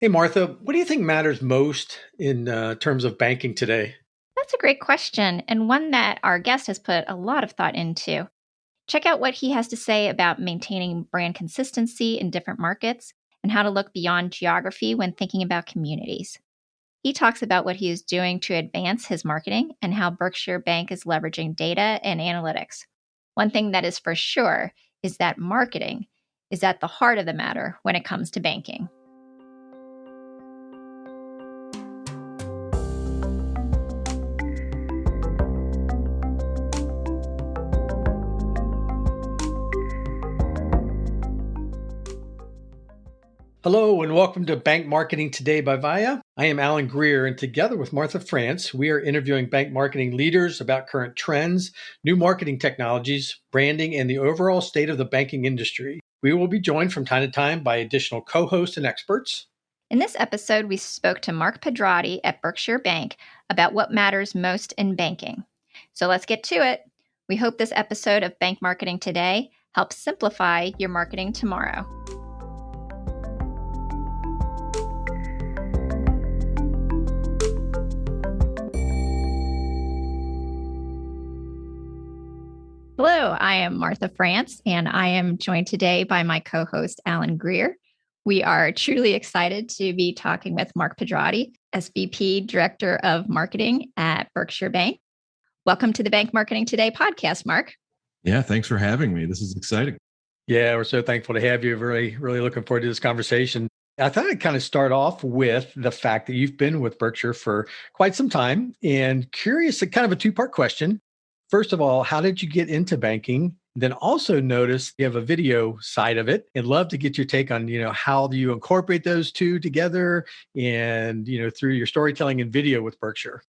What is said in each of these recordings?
Hey, Martha, what do you think matters most in terms of banking today? That's a great question, and one that our guest has put a lot of thought into. Check out what he has to say about maintaining brand consistency in different markets and how to look beyond geography when thinking about communities. He talks about what he is doing to advance his marketing and how Berkshire Bank is leveraging data and analytics. One thing that is for sure is that marketing is at the heart of the matter when it comes to banking. Hello, and welcome to Bank Marketing Today by Via. I am Alan Greer, and together with Martha France, we are interviewing bank marketing leaders about current trends, new marketing technologies, branding, and the overall state of the banking industry. We will be joined from time to time by additional co-hosts and experts. In this episode, we spoke to Mark Pedrotti at Berkshire Bank about what matters most in banking. So let's get to it. We hope this episode of Bank Marketing Today helps simplify your marketing tomorrow. Hello, I am Martha France, and I am joined today by my co-host, Alan Greer. We are truly excited to be talking with Mark Pedrotti, SVP Director of Marketing at Berkshire Bank. Welcome to the Bank Marketing Today podcast, Mark. Yeah, thanks for having me. This is exciting. Yeah, we're so thankful to have you. Really looking forward to this conversation. I thought I'd kind of start off with the fact that you've been with Berkshire for quite some time, and curious, kind of a two-part question. First of all, how did you get into banking? Then also notice you have a video side of it, and love to get your take on, how do you incorporate those two together and, through your storytelling and video with Berkshire.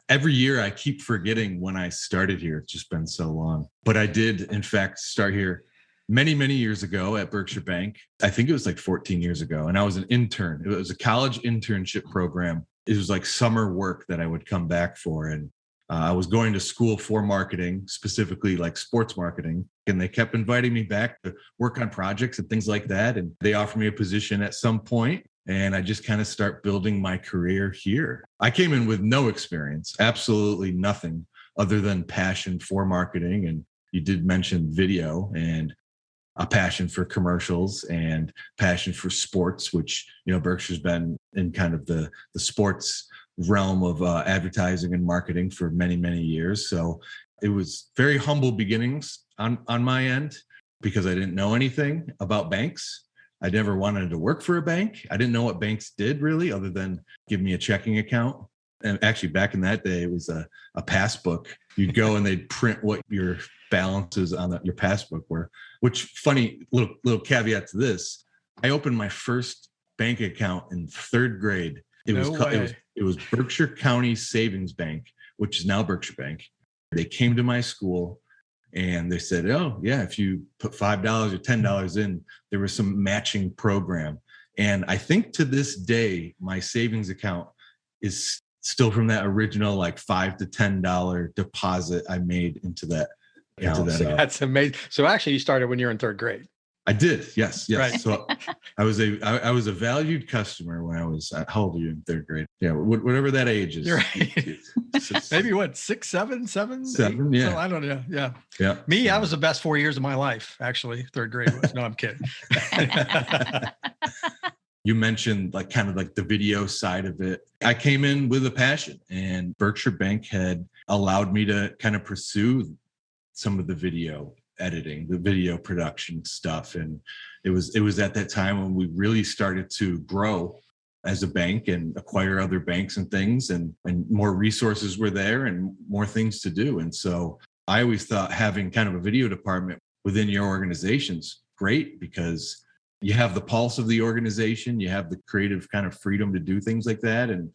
Every year I keep forgetting when I started here. It's just been so long. But I did, in fact, start here many, many years ago at Berkshire Bank. I think it was like 14 years ago. And I was an intern. It was a college internship program. It was like summer work that I would come back for. And I was going to school for marketing, specifically like sports marketing. And they kept inviting me back to work on projects and things like that. And they offered me a position at some point. And I just kind of start building my career here. I came in with no experience, absolutely nothing other than passion for marketing. And you did mention video and a passion for commercials and passion for sports, which, Berkshire's been in kind of the sports realm of advertising and marketing for many, many years. So it was very humble beginnings on my end because I didn't know anything about banks. I never wanted to work for a bank. I didn't know what banks did really, other than give me a checking account. And actually back in that day, it was a passbook. You'd go and they'd print what your balances on your passbook were, which funny little caveat to this. I opened my first bank account in third grade. It was Berkshire County Savings Bank, which is now Berkshire Bank. They came to my school and they said, oh, yeah, if you put $5 or $10 in, there was some matching program. And I think to this day, my savings account is still from that original like $5 to $10 deposit I made into that. So that's amazing. So actually you started when you were in third grade. I did. Yes. Right. So I was a valued customer when I was, how old are you in third grade? Yeah. Whatever that age is. You're right. Maybe what, 6, 7, 7? 7. Yeah. So I don't know. Yeah. Yeah. Me, I was the best 4 years of my life. Actually, third grade was. No, I'm kidding. You mentioned like kind of like the video side of it. I came in with a passion, and Berkshire Bank had allowed me to kind of pursue some of the video editing, the video production stuff. And it was at that time when we really started to grow as a bank and acquire other banks and things, and more resources were there and more things to do. And so I always thought having kind of a video department within your organization's great, because you have the pulse of the organization, you have the creative kind of freedom to do things like that. And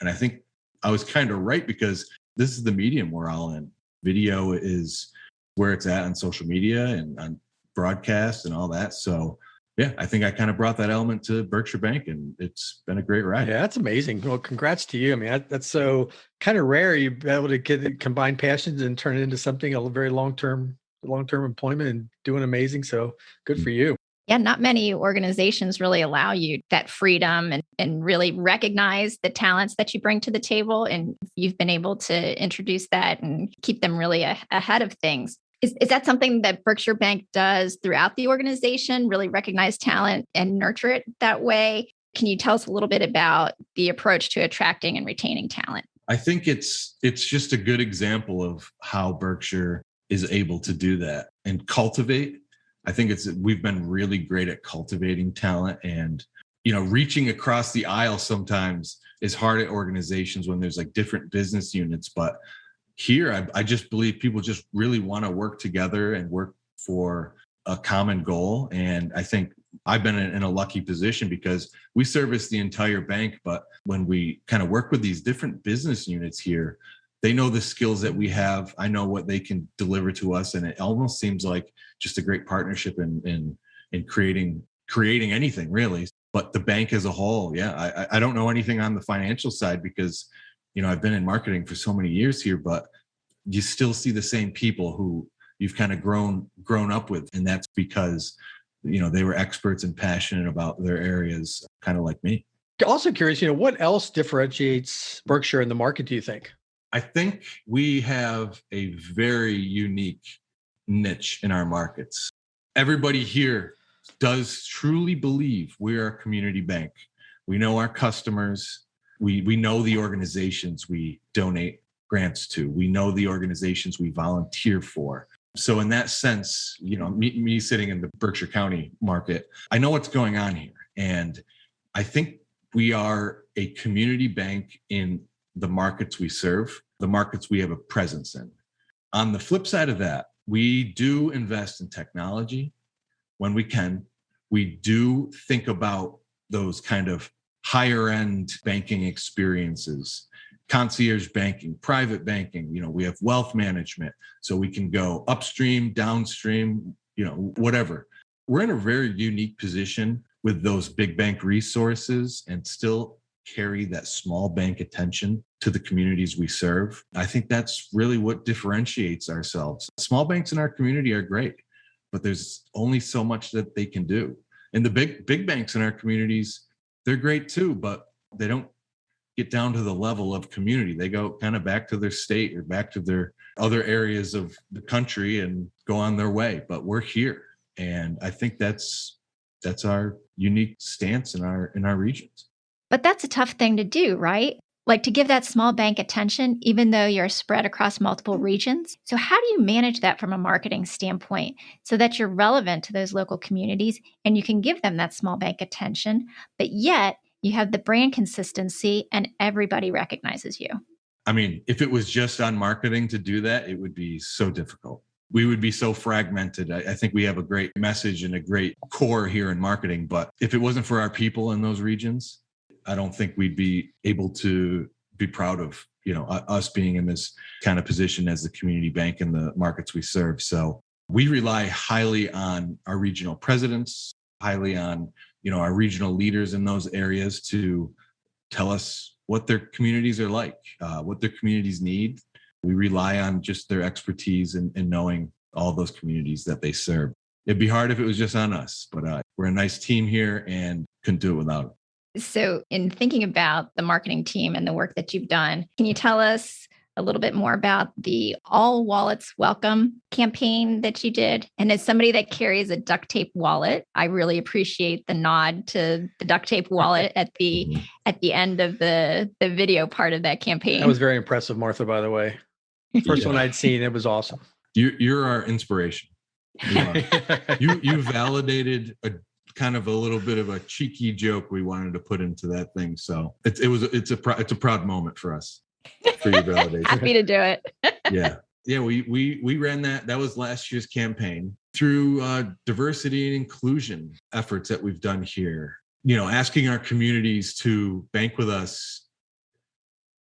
I think I was kind of right, because this is the medium we're all in. Video is where it's at on social media and on broadcast and all that. So yeah, I think I kind of brought that element to Berkshire Bank, and it's been a great ride. Yeah, that's amazing. Well, congrats to you. I mean, that's so kind of rare. You've been able to combine passions and turn it into something, a very long-term employment, and doing amazing. So good for you. Yeah, not many organizations really allow you that freedom and really recognize the talents that you bring to the table. And you've been able to introduce that and keep them really ahead of things. Is that something that Berkshire Bank does throughout the organization, really recognize talent and nurture it that way? Can you tell us a little bit about the approach to attracting and retaining talent? I think it's just a good example of how Berkshire is able to do that and cultivate. I think we've been really great at cultivating talent, and reaching across the aisle sometimes is hard at organizations when there's like different business units. But here, I just believe people just really want to work together and work for a common goal. And I think I've been in a lucky position because we service the entire bank. But when we kind of work with these different business units here, they know the skills that we have. I know what they can deliver to us. And it almost seems like just a great partnership in creating anything really. But the bank as a whole, yeah, I don't know anything on the financial side because, I've been in marketing for so many years here, but you still see the same people who you've kind of grown up with. And that's because, they were experts and passionate about their areas, kind of like me. Also curious, what else differentiates Berkshire in the market, do you think? I think we have a very unique niche in our markets. Everybody here does truly believe we are a community bank. We know our customers. We know the organizations we donate grants to. We know the organizations we volunteer for. So in that sense, me sitting in the Berkshire County market, I know what's going on here. And I think we are a community bank in the markets we serve, the markets we have a presence in. On the flip side of that, we do invest in technology when we can. We do think about those kind of higher end banking experiences, concierge banking, private banking. We have wealth management, so we can go upstream, downstream, whatever. We're in a very unique position with those big bank resources and still carry that small bank attention to the communities we serve. I think that's really what differentiates ourselves. Small banks in our community are great, but there's only so much that they can do. And the big banks in our communities, they're great too, but they don't get down to the level of community. They go kind of back to their state or back to their other areas of the country and go on their way. But we're here. And I think that's our unique stance in our regions. But that's a tough thing to do, right? Like to give that small bank attention, even though you're spread across multiple regions. So how do you manage that from a marketing standpoint so that you're relevant to those local communities and you can give them that small bank attention, but yet you have the brand consistency and everybody recognizes you? I mean, if it was just on marketing to do that, it would be so difficult. We would be so fragmented. I think we have a great message and a great core here in marketing, but if it wasn't for our people in those regions, I don't think we'd be able to be proud of, us being in this kind of position as the community bank in the markets we serve. So we rely highly on our regional presidents, highly on, our regional leaders in those areas to tell us what their communities are like, what their communities need. We rely on just their expertise in knowing all those communities that they serve. It'd be hard if it was just on us, but we're a nice team here and couldn't do it without them. So in thinking about the marketing team and the work that you've done, can you tell us a little bit more about the All Wallets Welcome campaign that you did? And as somebody that carries a duct tape wallet, I really appreciate the nod to the duct tape wallet at the end of the video part of that campaign. That was very impressive, Martha, by the way. First one I'd seen, it was awesome. You're our inspiration. You validated a kind of a little bit of a cheeky joke we wanted to put into that thing. So it's a proud moment for us. For your validation. Happy to do it. Yeah. We ran that. That was last year's campaign through diversity and inclusion efforts that we've done here. Asking our communities to bank with us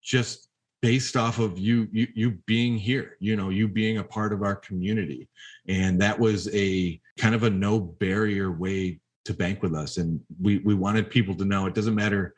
just based off of you being here, you being a part of our community. And that was a kind of a no barrier way to bank with us. And we wanted people to know it doesn't matter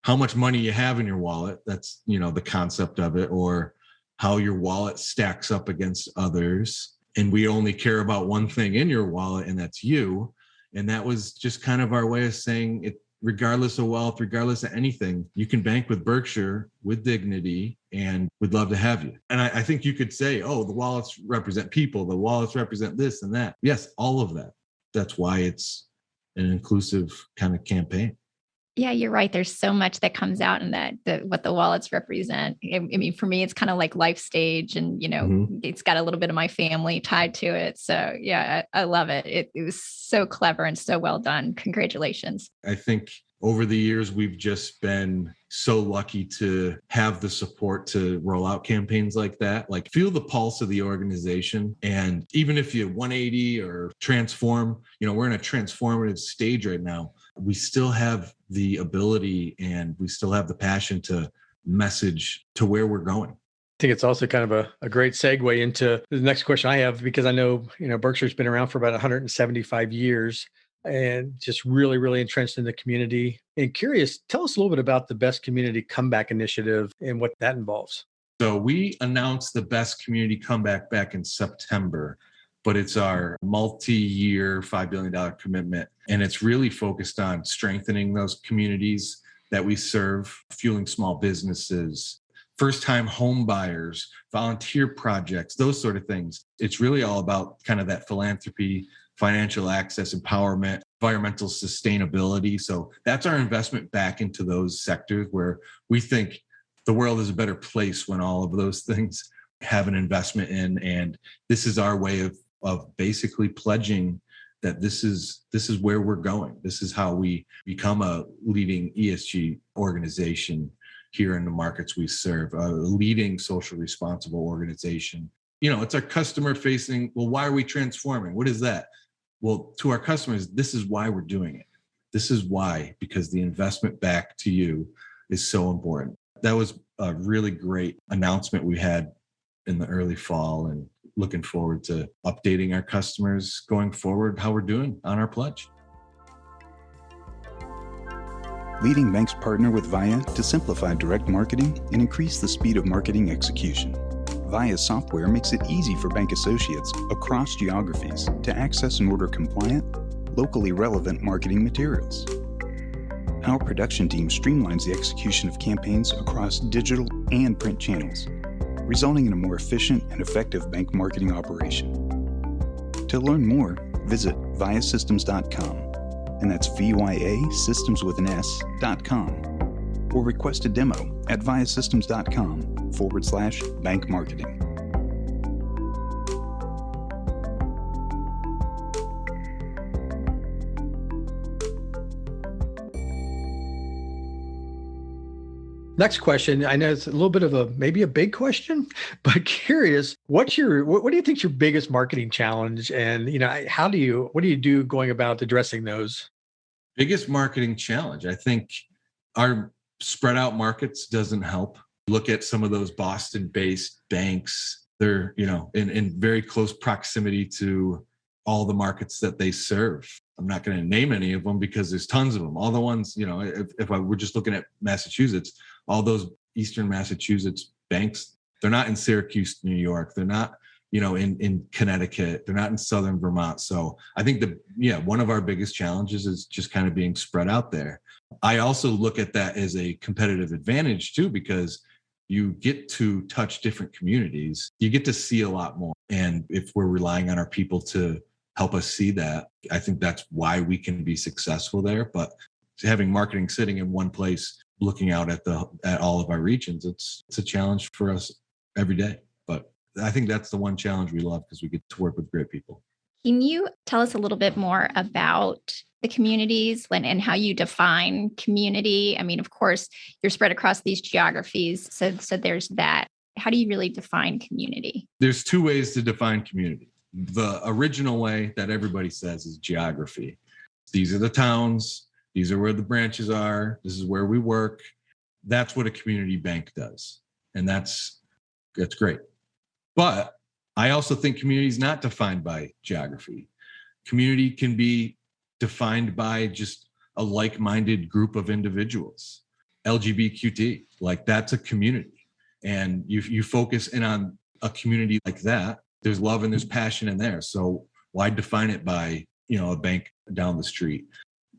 how much money you have in your wallet. That's, the concept of it, or how your wallet stacks up against others. And we only care about one thing in your wallet, and that's you. And that was just kind of our way of saying it, regardless of wealth, regardless of anything, you can bank with Berkshire with dignity, and we'd love to have you. And I think you could say, oh, the wallets represent people, the wallets represent this and that. Yes, all of that. That's why it's an inclusive kind of campaign. Yeah, you're right. There's so much that comes out in what the wallets represent. I mean, for me, it's kind of like life stage, and it's got a little bit of my family tied to it. So yeah, I love it. It was so clever and so well done. Congratulations. I think over the years, we've just been so lucky to have the support to roll out campaigns like that, like feel the pulse of the organization. And even if you 180 or transform, we're in a transformative stage right now. We still have the ability and we still have the passion to message to where we're going. I think it's also kind of a great segue into the next question I have, because I know, Berkshire's been around for about 175 years and just really, really entrenched in the community. And curious, tell us a little bit about the Best Community Comeback Initiative and what that involves. So we announced the Best Community Comeback back in September, but it's our multi-year $5 billion commitment. And it's really focused on strengthening those communities that we serve, fueling small businesses, first-time home buyers, volunteer projects, those sort of things. It's really all about kind of that philanthropy, financial access, empowerment, environmental sustainability. So that's our investment back into those sectors where we think the world is a better place when all of those things have an investment in. And this is our way of basically pledging that this is where we're going. This is how we become a leading ESG organization here in the markets we serve, a leading social responsible organization. It's our customer facing. Well, why are we transforming? What is that? Well, to our customers, this is why we're doing it. This is why, because the investment back to you is so important. That was a really great announcement we had in the early fall, and looking forward to updating our customers going forward how we're doing on our pledge. Leading banks partner with Via to simplify direct marketing and increase the speed of marketing execution. Via's software makes it easy for bank associates across geographies to access and order compliant, locally relevant marketing materials. Our production team streamlines the execution of campaigns across digital and print channels, resulting in a more efficient and effective bank marketing operation. To learn more, visit viasystems.com, and that's VYA systems with an S.com, or request a demo at viasystems.com/bank marketing. Next question. I know it's a little bit of maybe a big question, but curious, what do you think is your biggest marketing challenge? And, what do you do going about addressing those? Biggest marketing challenge. I think our spread out markets doesn't help. Look at some of those Boston-based banks. They're, in very close proximity to all the markets that they serve. I'm not going to name any of them because there's tons of them. All the ones, if we're just looking at Massachusetts, all those Eastern Massachusetts banks, they're not in Syracuse, New York. They're not, in Connecticut. They're not in Southern Vermont. So I think one of our biggest challenges is just kind of being spread out there. I also look at that as a competitive advantage too, because you get to touch different communities. You get to see a lot more. And if we're relying on our people to help us see that, I think that's why we can be successful there. But having marketing sitting in one place, looking out at all of our regions, it's a challenge for us every day. But I think that's the one challenge we love, because we get to work with great people. Can you tell us a little bit more about the communities and how you define community? I mean, of course, you're spread across these geographies. So there's that. How do you really define community? There's two ways to define community. The original way that everybody says is geography. These are the towns. These are where the branches are. This is where we work. That's what a community bank does. And that's great. But I also think community is not defined by geography. Community can be defined by just a like-minded group of individuals. LGBTQT, like that's a community. And you focus in on a community like that, there's love and there's passion in there. So why define it by a bank down the street,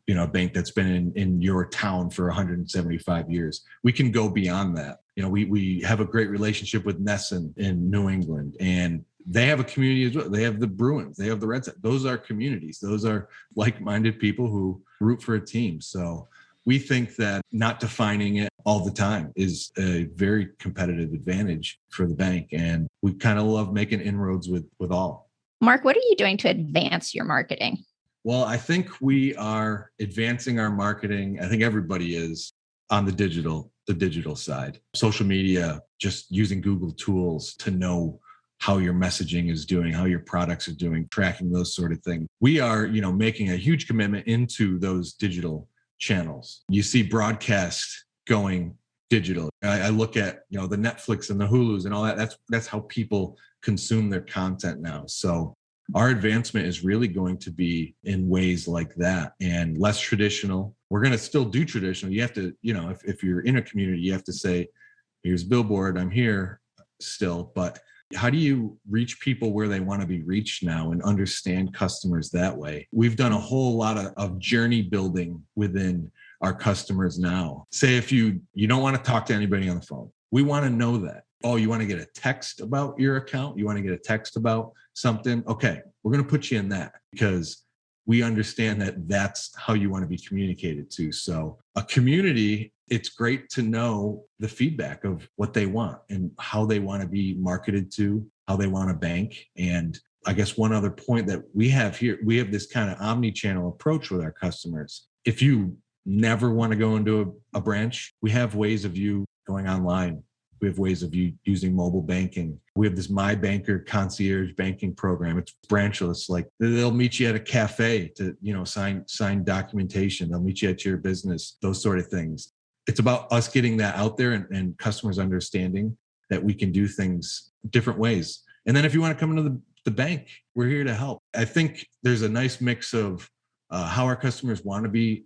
a bank that's been in your town for 175 years. We can go beyond that. We have a great relationship with Nesson in New England, and they have a community as well. They have the Bruins, they have the Red Sox. Those are communities. Those are like-minded people who root for a team. So we think that not defining it all the time is a very competitive advantage for the bank. And we kind of love making inroads with all. Mark, what are you doing to advance your marketing? Well, I think we are advancing our marketing. I think everybody is on the digital side. Social media, just using Google tools to know how your messaging is doing, how your products are doing, tracking those sort of things. We are, making a huge commitment into those digital channels. You see broadcast going digital. I look at, the Netflix and the Hulus and all that. That's how people consume their content now. So our advancement is really going to be in ways like that and less traditional. We're going to still do traditional. You have to, if you're in a community, you have to say, here's billboard, I'm here still. But how do you reach people where they want to be reached now and understand customers that way? We've done a whole lot of journey building within our customers now. Say if you don't want to talk to anybody on the phone, we want to know that. Oh, you want to get a text about your account? You want to get a text about something? Okay, we're going to put you in that because we understand that that's how you want to be communicated to. So a community, it's great to know the feedback of what they want and how they want to be marketed to, how they want to bank. And I guess one other point that we have here, we have this kind of omni-channel approach with our customers. If you never want to go into a branch, we have ways of you going online. We have ways of you using mobile banking. We have this My Banker concierge banking program. It's branchless. Like they'll meet you at a cafe to, sign documentation. They'll meet you at your business, those sort of things. It's about us getting that out there and customers understanding that we can do things different ways. And then if you want to come into the bank, we're here to help. I think there's a nice mix of how our customers want to be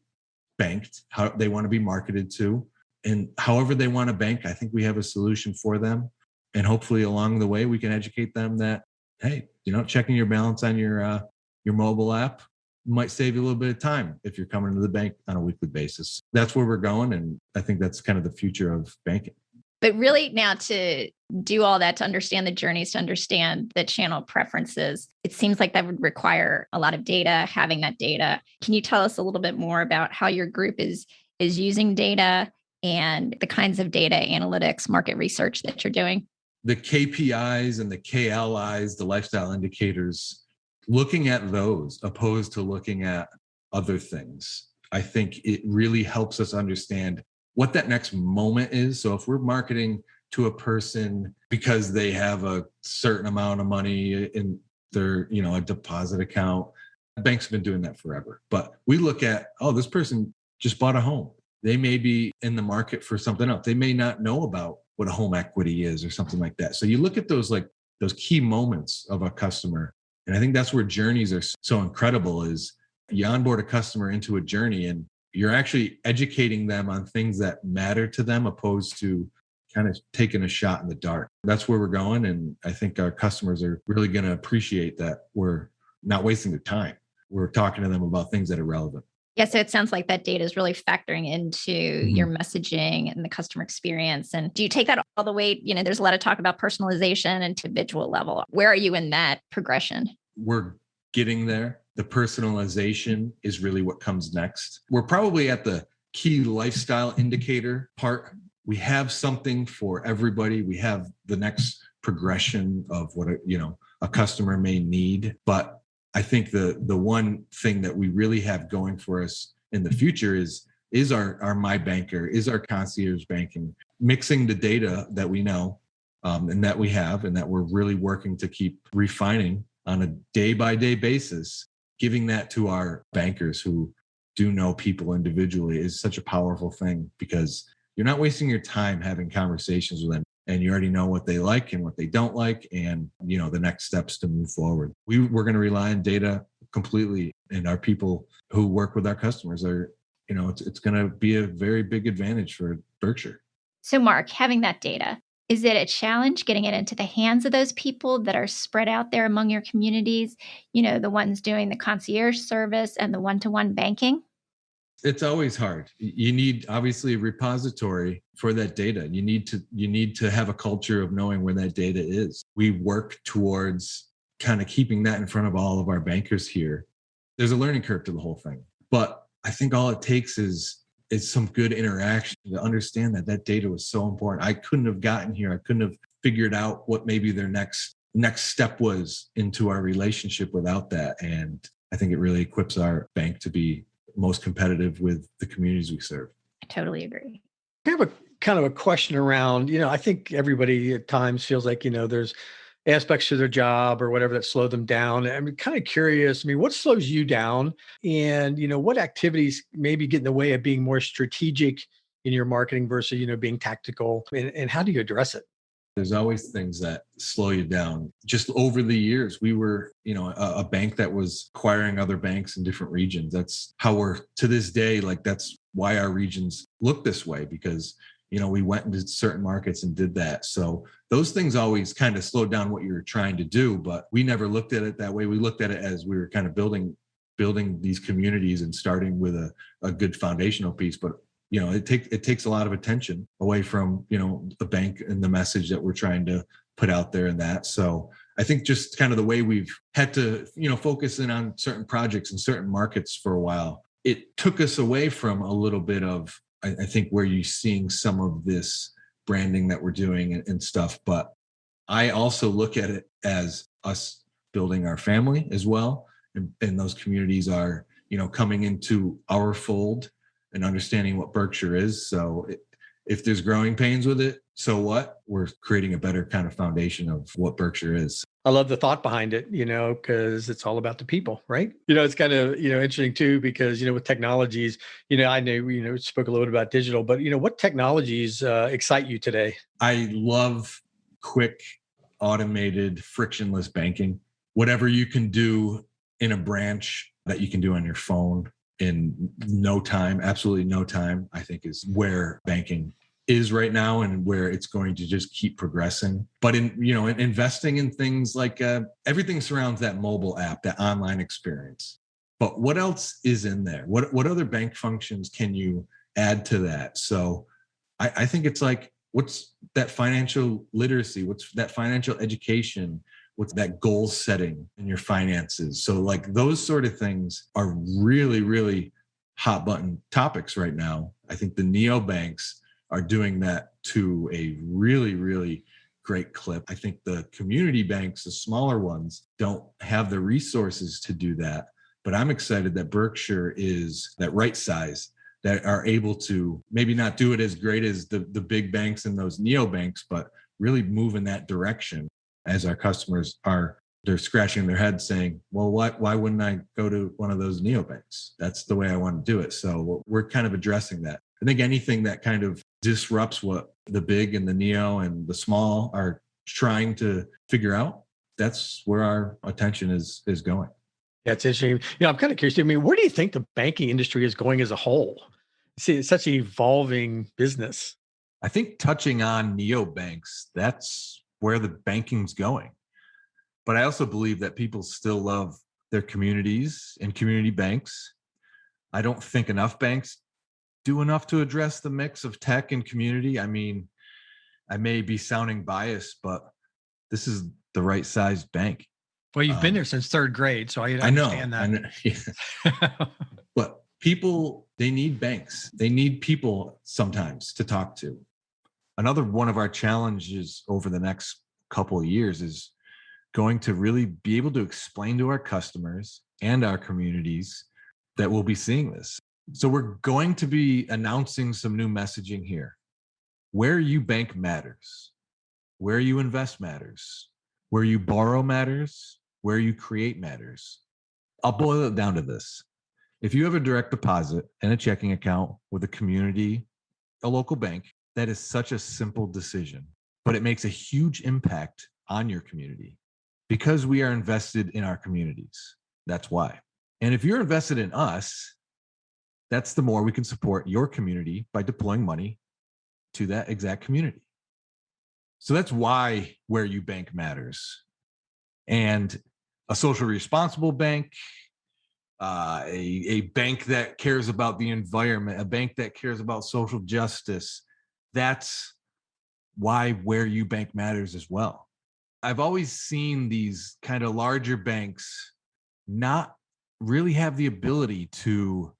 banked, how they want to be marketed to, and however they want to bank. I think we have a solution for them. And hopefully along the way, we can educate them that, hey, checking your balance on your mobile app might save you a little bit of time if you're coming to the bank on a weekly basis. That's where we're going. And I think that's kind of the future of banking. But really now to do all that, to understand the journeys, to understand the channel preferences, it seems like that would require a lot of data, having that data. Can you tell us a little bit more about how your group is using data and the kinds of data analytics, market research that you're doing? The KPIs and the KLIs, the lifestyle indicators, looking at those opposed to looking at other things, I think it really helps us understand what that next moment is. So if we're marketing to a person because they have a certain amount of money in their, a deposit account, banks have been doing that forever. But we look at, this person just bought a home. They may be in the market for something else. They may not know about what a home equity is or something like that. So you look at those key moments of a customer. And I think that's where journeys are so incredible is you onboard a customer into a journey and you're actually educating them on things that matter to them opposed to kind of taking a shot in the dark. That's where we're going. And I think our customers are really going to appreciate that we're not wasting their time. We're talking to them about things that are relevant. Yeah, so it sounds like that data is really factoring into your messaging and the customer experience. And do you take that all the way? There's a lot of talk about personalization and individual level. Where are you in that progression? We're getting there. The personalization is really what comes next. We're probably at the key lifestyle indicator part. We have something for everybody. We have the next progression of what a customer may need. But I think the one thing that we really have going for us in the future is our My Banker, is our concierge banking, mixing the data that we know and that we have and that we're really working to keep refining on a day-by-day basis. Giving that to our bankers who do know people individually is such a powerful thing because you're not wasting your time having conversations with them. And you already know what they like and what they don't like and, the next steps to move forward. We're going to rely on data completely. And our people who work with our customers are, it's going to be a very big advantage for Berkshire. So Mark, having that data, Is it a challenge getting it into the hands of those people that are spread out there among your communities? The ones doing the concierge service and the one-to-one banking? It's always hard. You need obviously a repository for that data. You need to have a culture of knowing where that data is. We work towards kind of keeping that in front of all of our bankers here. There's a learning curve to the whole thing, but I think all it takes is some good interaction to understand that data was so important. I couldn't have gotten here. I couldn't have figured out what maybe their next step was into our relationship without that. And I think it really equips our bank to be most competitive with the communities we serve. I totally agree. I have a kind of a question around, I think everybody at times feels like, there's aspects to their job or whatever that slow them down. I'm kind of curious. I mean, what slows you down? And, what activities maybe get in the way of being more strategic in your marketing versus, being tactical? And how do you address it? There's always things that slow you down. Just over the years, we were, a bank that was acquiring other banks in different regions. That's how we're to this day. Like that's why our regions look this way, because, we went into certain markets and did that. So those things always kind of slowed down what you were trying to do, but we never looked at it that way. We looked at it as we were kind of building these communities and starting with a good foundational piece. But it takes a lot of attention away from, the bank and the message that we're trying to put out there and that. So I think just kind of the way we've had to, focus in on certain projects in certain markets for a while, it took us away from a little bit of, I think, where you're seeing some of this branding that we're doing and stuff. But I also look at it as us building our family as well. And those communities are, coming into our fold and understanding what Berkshire is. So if there's growing pains with it, so what? We're creating a better kind of foundation of what Berkshire is. I love the thought behind it, because it's all about the people, right? It's kind of, interesting too, because, with technologies, I know, we spoke a little bit about digital, but, what technologies excite you today? I love quick, automated, frictionless banking. Whatever you can do in a branch that you can do on your phone in no time, absolutely no time, I think is where banking is right now and where it's going to just keep progressing. But in investing in things like everything surrounds that mobile app, that online experience. But what else is in there? What other bank functions can you add to that? So I think it's like, what's that financial literacy? What's that financial education? What's that goal setting in your finances? So like those sort of things are really, really hot button topics right now. I think the neobanks are doing that to a really, really great clip. I think the community banks, the smaller ones, don't have the resources to do that. But I'm excited that Berkshire is that right size, that are able to maybe not do it as great as the big banks and those neobanks, but really move in that direction as our customers they're scratching their heads saying, well, why wouldn't I go to one of those neobanks? That's the way I want to do it. So we're kind of addressing that. I think anything that kind of disrupts what the big and the neo and the small are trying to figure out, that's where our attention is going. That's interesting. I'm kind of curious. I mean, where do you think the banking industry is going as a whole? See, it's such an evolving business. I think touching on neobanks, that's where the banking's going. But I also believe that people still love their communities and community banks. I don't think enough banks do enough to address the mix of tech and community. I mean, I may be sounding biased, but this is the right sized bank. Well, you've been there since third grade, so I understand that. I know. Yeah. But people, they need banks. They need people sometimes to talk to. Another one of our challenges over the next couple of years is going to really be able to explain to our customers and our communities that we'll be seeing this. So we're going to be announcing some new messaging here. Where you bank matters. Where you invest matters. Where you borrow matters. Where you create matters. I'll boil it down to this. If you have a direct deposit and a checking account with a community, a local bank, that is such a simple decision, but it makes a huge impact on your community because we are invested in our communities. That's why. And if you're invested in us, that's the more we can support your community by deploying money to that exact community. So that's why where you bank matters. And a socially responsible bank, a bank that cares about the environment, a bank that cares about social justice, that's why where you bank matters as well. I've always seen these kind of larger banks not really have the ability to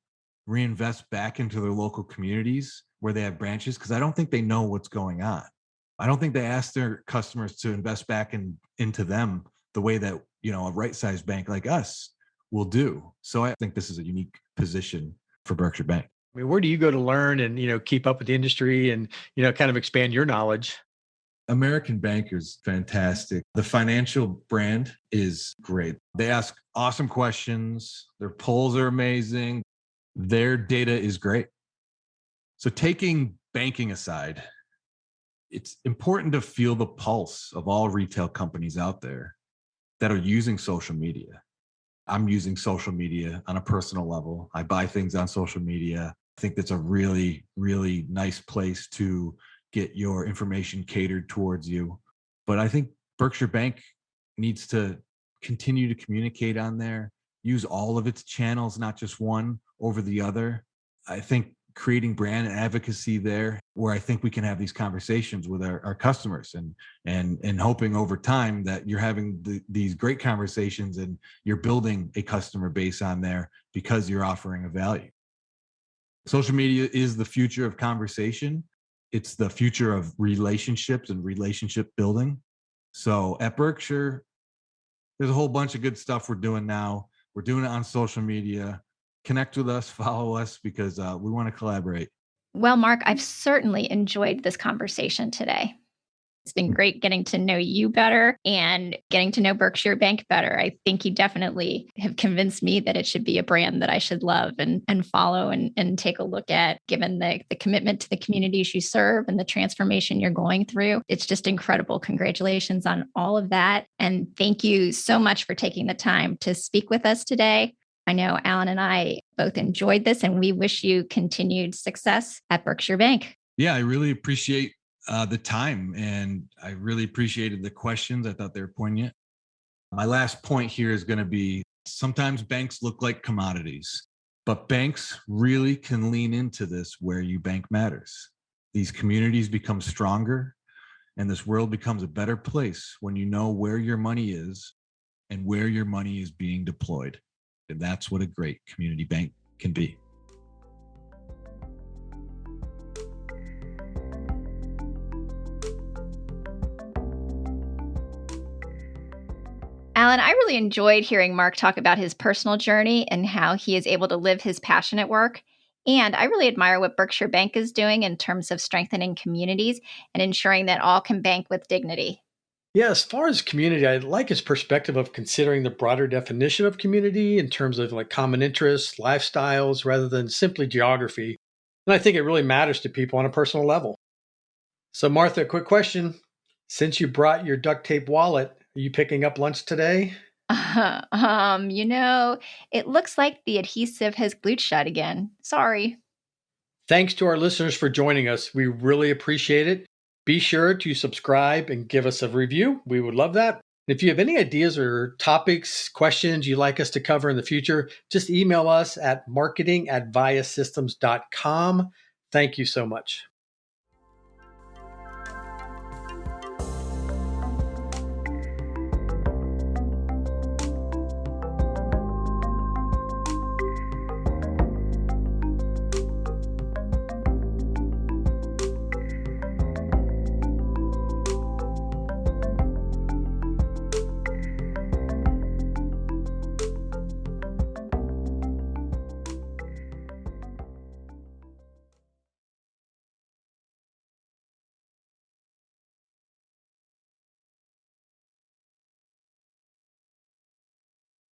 reinvest back into their local communities where they have branches, because I don't think they know what's going on. I don't think they ask their customers to invest back into them the way that, a right-sized bank like us will do. So I think this is a unique position for Berkshire Bank. I mean, where do you go to learn and, keep up with the industry and, kind of expand your knowledge? American Banker's fantastic. The financial brand is great. They ask awesome questions. Their polls are amazing. Their data is great. So taking banking aside, it's important to feel the pulse of all retail companies out there that are using social media. I'm using social media on a personal level. I buy things on social media. I think that's a really, really nice place to get your information catered towards you. But I think Berkshire Bank needs to continue to communicate on there, use all of its channels, not just one over the other. I think creating brand advocacy there, where I think we can have these conversations with our customers and hoping over time that you're having these great conversations and you're building a customer base on there because you're offering a value. Social media is the future of conversation. It's the future of relationships and relationship building. So at Berkshire, there's a whole bunch of good stuff we're doing now. We're doing it on social media. Connect with us, follow us, because we want to collaborate. Well, Mark, I've certainly enjoyed this conversation today. It's been great getting to know you better and getting to know Berkshire Bank better. I think you definitely have convinced me that it should be a brand that I should love and follow and take a look at, given the commitment to the communities you serve and the transformation you're going through. It's just incredible. Congratulations on all of that. And thank you so much for taking the time to speak with us today. I know Alan and I both enjoyed this, and we wish you continued success at Berkshire Bank. Yeah, I really appreciate the time, and I really appreciated the questions. I thought they were poignant. My last point here is going to be, sometimes banks look like commodities, but banks really can lean into this where you bank matters. These communities become stronger, and this world becomes a better place when you know where your money is and where your money is being deployed. And that's what a great community bank can be. Alan, I really enjoyed hearing Mark talk about his personal journey and how he is able to live his passion at work. And I really admire what Berkshire Bank is doing in terms of strengthening communities and ensuring that all can bank with dignity. Yeah, as far as community, I like his perspective of considering the broader definition of community in terms of like common interests, lifestyles, rather than simply geography. And I think it really matters to people on a personal level. So, Martha, quick question. Since you brought your duct tape wallet, are you picking up lunch today? It looks like the adhesive has glued shut again. Sorry. Thanks to our listeners for joining us. We really appreciate it. Be sure to subscribe and give us a review. We would love that. If you have any ideas or topics, questions you'd like us to cover in the future, just email us at marketing@viasystems.com. Thank you so much.